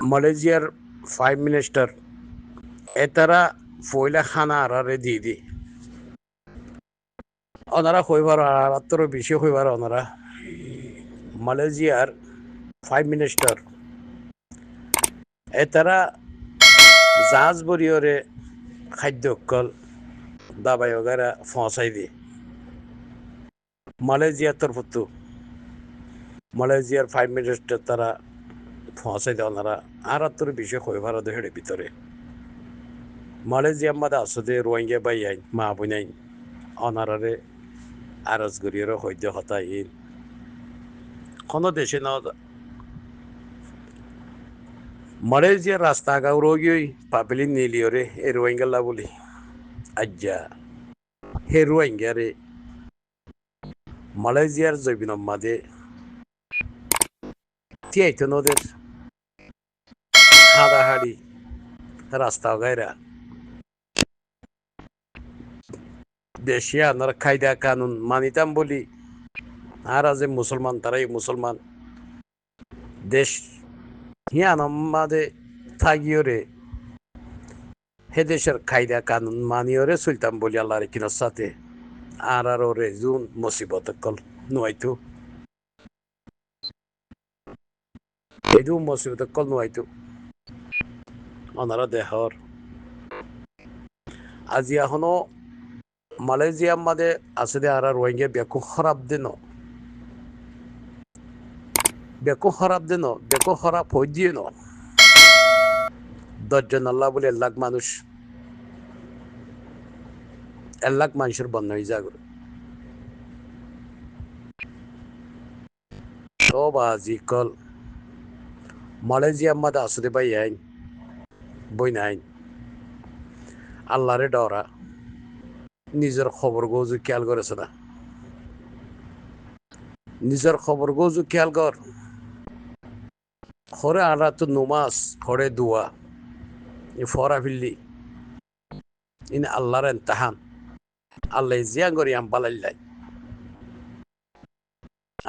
মালয়েশিয়ার prime minister এতারা ফয়লা খানা আরারে দি ওনারা হইবার আত্মর বেশি হইবার ওনারা মালয়েশিয়ার প্রাইম মিনিস্টার এতারা জাহাজ বরিয়রে খাদ্য অকল দাবাই ওগারা পৌঁছাই দিয়ে মালয়েশিয়ার তরফতো মালয়েশিয়ার প্রাইম মিনিস্টার তারা পৌঁছাই দেয় ওনারা আর আত্মর বেশি হইবার হেড়ে ভিতরে মালয়েশিয়ার মাদা আসলে রোহিঙ্গা বাই আইন মা বইনাইন অনারারে আরজ গরিয়রে হইতে হতাই কোনো দেশে না মালয়েশিয়ার রাস্তা গাঁও রোগী পাবলিন নিলিওরে এ রোহিঙ্গাল্লা বলি আজ্জা হে রোহিঙ্গারে মালয়েশিয়ার জৈবিনম মাদে তিয়াইতো নদের হাড়াহাড়ি রাস্তা গায়রা দেশে আনার খায়দা কানুন মানিতাম বলি আর আজ মুসলমান তারাই মুসলমান দেশ হিয়ানম মাদে থাকিওরে হে দেশের খায়দা কানুন মানিওরে চলতাম বলি আল্লাহর কিনার সাথে আর ওরে জুন মুসিবত কল নুয়াইতো এদু মুসিবত কল নুয়াইতো ওনারা দেহর আজি এখনো মালয়েশিয়ার মাঝে আসলে আর রোহিঙ্গা বেকু খারাপ দিন বেকু খারাপ হয়ে দিয়ে ন 10 জন আল্লাহ বলে 1 লাখ মানুষ 1 লাখ মানুষের বন্যা হয়ে যাগর তো বাজি কল মালয়েশিয়ার মাঝে আসলে ভাই আইন বই নাই আল্লাহরে ডরা নিজের খবর গজু খেয়াল করেছে না নিজের খবর গজু খেয়াল কর খরে আরা তো নমাজ খরে দুয়া ফরা ফিল্লি ইন আল্লাহর এন্তাহান আল্লাহ জিয়ান করি আম বালাইলাই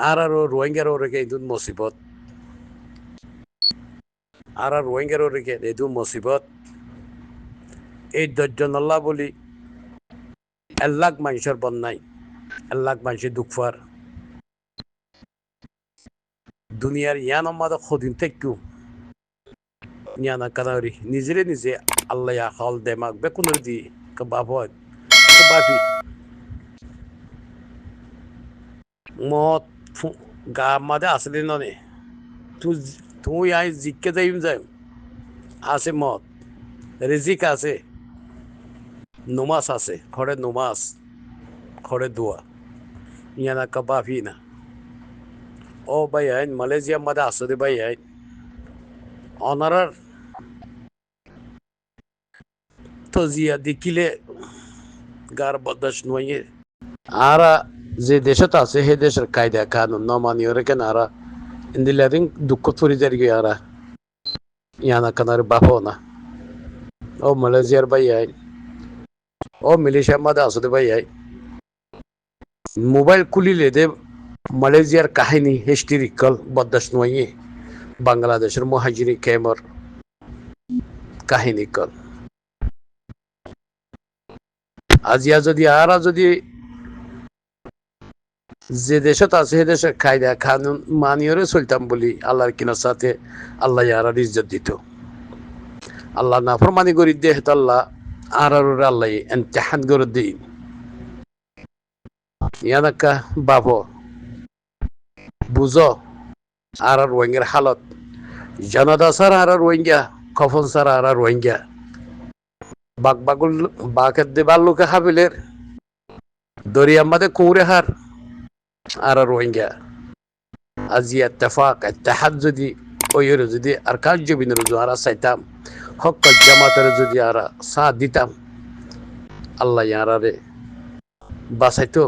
আর রোহিঙ্গার ওরেকে ইদুন মুসিবত আর রোহিঙ্গার ওরেকে ইদুন মুসিবত এই 10 জন আল্লাহ বলি 1 লাখ মানুষের বন্যায় 1 লাখ মানুষের দুঃখফার দুনিয়ার ইয়ান আমাদের খদিন থেকু ইয়ানা কানারি নিজেরে নিজে আল্লাহ হল দেমাক বেকুনর দি বাবদ বাফি মত গা মাদে আসলে ননে তুই আই জিকে যাইম যাই আছে মত রিজিক আছে নমাজ আছে খড়ে নমাজ খড়ে দোয়া ইয়ানা কাবাফি না ও ভাই আইন মালয়েশিয়ার মাঝে আসলে ভাই আইন অনারার তো জিয়া দেখিলে গার বদাস নয় আর যে দেশত আছে সেই দেশের কায়দা কানুন ন মানিও রেখে আরা ইন্দিলারিং দুঃখ ফুরি যারি আরা ইয়ানা কানার বাপো না ও মালয়েশিয়ার ভাই আইন ও মালয়েশিয়ার মাঝে আসলে ভাই আইন মোবাইল খুলিলে দে মালয়েশিয়ার কাহিনী হিস্ট্রিক্যাল বদাস নয় বাংলাদেশের মহাজিরি কেমর কাহিনী কল আজিয়া যদি যে দেশত আছে সে দেশের কায়দা কানুন মানিয়রে চলতাম বলি আল্লাহর কিনার সাথে আল্লাহ আর ইজ্জত দিত আল্লাহ নাফরমানি করি দেহ আল্লাহ আর আল্লাহ এমতেহান করে দিন ইয়ানাকা বাপ বুঝো আর রোহিঙ্গার হালত জনতা সারা আর রোহিঙ্গা কফন সারা আর রোহিঙ্গা বাঘের দেবার লোকে হাবিলের দরিয়ার মাঝে কুঁড়ে হার আর রোহিঙ্গা আজি ইত্তেহাদ যদি ওইরে যদি আর কার্যবিনের আর চাইতাম হক জামাতের যদি আর সাথ দিতাম আল্লাহ ইয়ারে বাঁচাইতো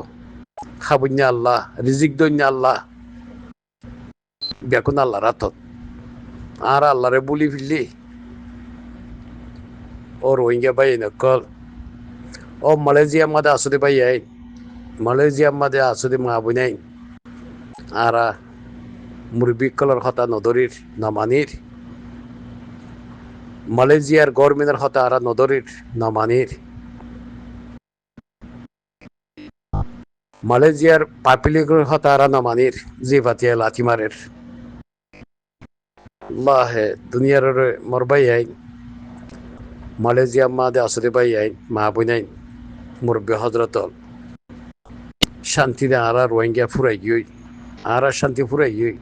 খাবন্য আল্লাহ রিজিক দন্য আল্লাহ বেকুন আল্লাহ রাতত আর আল্লাহরে বলি ফিরলি ও রোহিঙ্গা ভাই নকল ও মালয়েশিয়ার মাঝে আসলে ভাই আইন মালয়েশিয়ার মাঝে আসলে মা বইনাই আর মুরব্বী কলর কথা নদরির নমানির মালয়েশিয়ার গভর্নমেন্টের হতে আরা নদরির নমানির মালয়েশিয়ার পাপিলিগর হতে আরা নমানির জিভাতিয়া লাথিমারের আল্লাহ দুনিয়ার মরবাই আইন মালয়েশিয়া মা দে আসরে বাই আইন মা বইনাইন মুরব্বী হজরত শান্তি দে আরা রোহিঙ্গা ফুরাই গিয়ে আরা শান্তি ফুরাই গিয়ে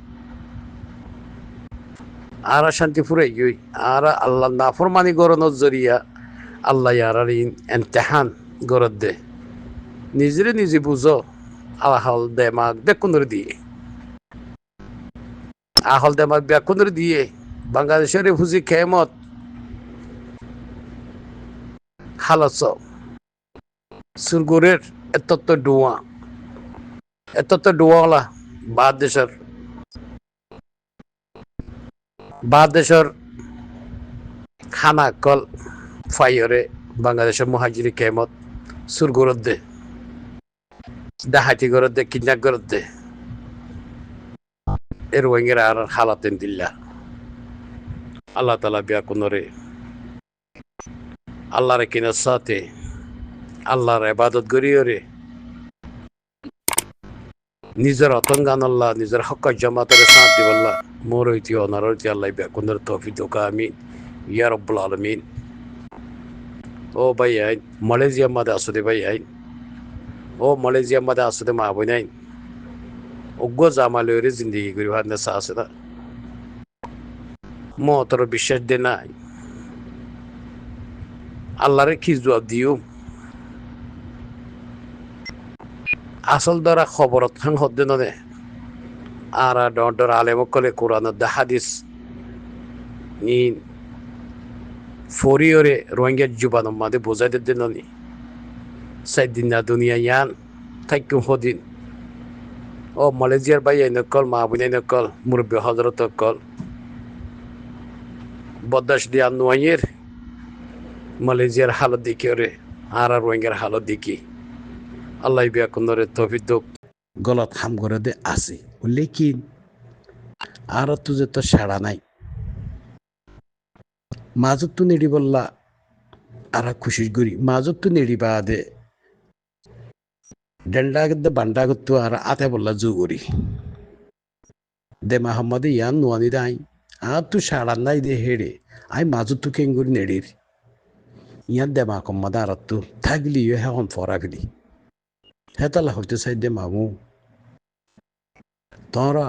আরা শান্তি ফুরাই গিয়ে আরা আল্লাহ নাফরমানি গরনের জরিয়া আল্লাহ ইয়ারার এমতেহান গরত দে নিজেরে নিজে বুঝো আহল দেমাগ বেকুনরে দিয়ে আহল দেমাগ বেকুনরে দিয়ে বাংলাদেশের হুজি খেমত হালস সুরগুরের এতত্ব ডুয়ালা বাদ দেশের খানা কল ফাইরে বাংলাদেশের মহাজিরি খেমত সুরগুরত দে ডাহাতি গরত দে কিডন্যাপ গরত দে এর ওয়েঙ্গের আর হালাতেন দিল্লা আল্লাহ তালা বিয়া কোনরে আল্লাহর কিনার সাথে আল্লাহর ইবাদত করিওরে নিজের অতঙ্গান আল্লাহ নিজের হক জামাতের সাথ দিবল্লাহ মোর হইতি অনার হইতি আল্লাহ বিয়া কোনরে তৌফিক দোকা আমিন ইয়া রব্বুল আলামিন ও ভাই আইন মালয়েশিয়া মাদে আসুদে ভাই আইন ও মালয়েশিয়া মাদে আসুদে মা বই নাইন অজ্ঞ জামালয়রে জিন্দগি করি ভাত নেশা আছে না মতর বিশ্বাস দে নাই আল্লাহরে কি জবাব দিও আসল দ্বারা খবরত খান হদ্দে নদে আর ডর আলেমকলে কোরআন হাদিস নি ফরিওরে রোহিঙ্গা জুবান মাদে বোঝাই দে ননি সাইদিন না দুনিয়া ইয়ান থাইকুম হদিন ও মালয়েশিয়ার ভাই নকল মা বুনাই নকল মুরব্বী হজরত কল বদাস দিয়া নোয়াইয়ের মালয়েশিয়ার হালত দেখি ওরে আর রোহিঙ্গার হালত দেখি আল্লাহ বিয়া কোনরে তৌফিক গলত হাম করে দে আছে লেকিন আর তো যে তো সাড়া নাই মাজত তো নেড়ি বললা আর খুশি করি মাজত তো নেড়ি বা দে ডেন্ডা দে বান্ডা করতো আর আতে বললা জু করি দে মাহমদ ইয়ান নোয়ানি দাই আর তো সাড়া নাই দে হেড়ে আই মাজত তো কেঙ্গুরি নেড়ির ইয়ান দে মা কম্মাদা আর তো থাকলি হ্যাঁ ফরা ফেলি হেতালা হইতে চাই দে মামু তোরা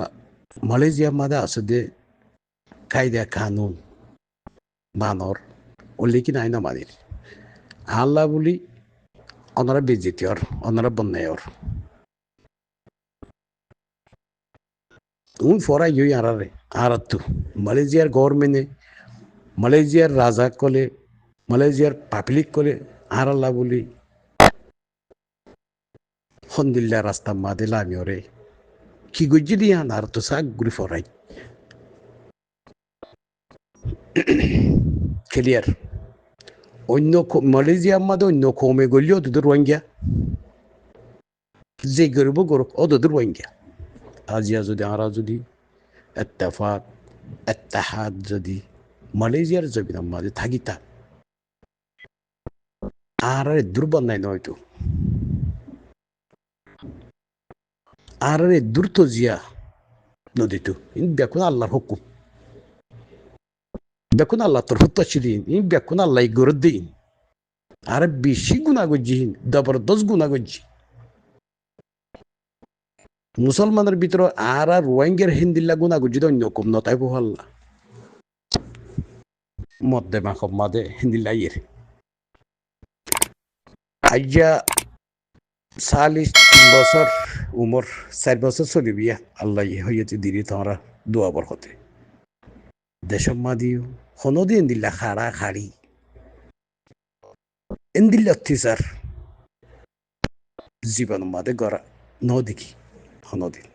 মালয়েশিয়া মাদে আছে দে কায়দা কানুন মানর ওলি কি নাই না মানির আল্লাহ বলি ওনারা বেজিতি ওর ওনারা বন্যায় ওর ফরাই ইই আরারে আরাত্তু মালয়েশিয়ার গভর্নমেন্টে মালয়েশিয়ার রাজা কলে মালয়েশিয়ার পাবলিক কলে আর আল্লাহ বলি হন্দিল্লা রাস্তা মাদে লামি ওরে কি গজ্জি দিয়া আর তো সাক ঘুরি ফরাই ক্লিয়ার অন্য মালয়েশিয়ার মাঝে অন্য কমে গলিও তোদের রোহিঙ্গা যে গরিব গরক ও তোদের রোহিঙ্গা আজিয়া যদি আরা যদি এত্তেফাক এত্তেহাদ যদি মালয়েশিয়ার জমিনের মাঝে থাকিতা আর দুর্বল নাই নয়তো আর দ্রুত জিয়া নদীতো দেখুন আল্লাহর হুকুম দেখুন আল্লাহ তোর হত্যা ছিলেন দেখুন আল্লাহ গরদ দিন আর বেশি গুণা করছিন জবরদস্ত গুণা করছি মুসলমানের ভিতরে আর রোহিঙ্গার হিন্দিল্লা গুণা করছি তো অন্য কম নতাই বহল্লা মধ্যে মাখব মাদে হিন্দিল্লা ইয়ের আইয়া 43 বছর উমর 4 বছর চলি বিয়া আল্লাহ হইতে দিদি তোমরা দোয়া বরকতে দেশম মা দিও হনদি এন্দিল্লা খাড়া খাড়ি এন্দিল্লা অত্যাচার জীবন মাদে গড়া ন দেখি হনদিন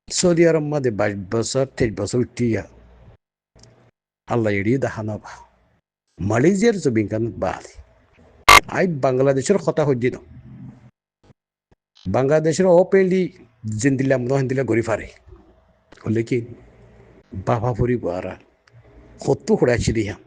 সৌদি আরব মাদে 22 বছর 23 বছর উঠিয়া আল্লাহ এড়িয়ে দেখানো মালয়েশিয়ার জমিন কান বাদ আই বাংলাদেশের কথা হই দিন বাংলাদেশের অপেলি জিন্দিল্লা মহিন্দিল্লা গড়ি ফারে হলে কি বাবা ফুরিব আর خطو خدا چدی هم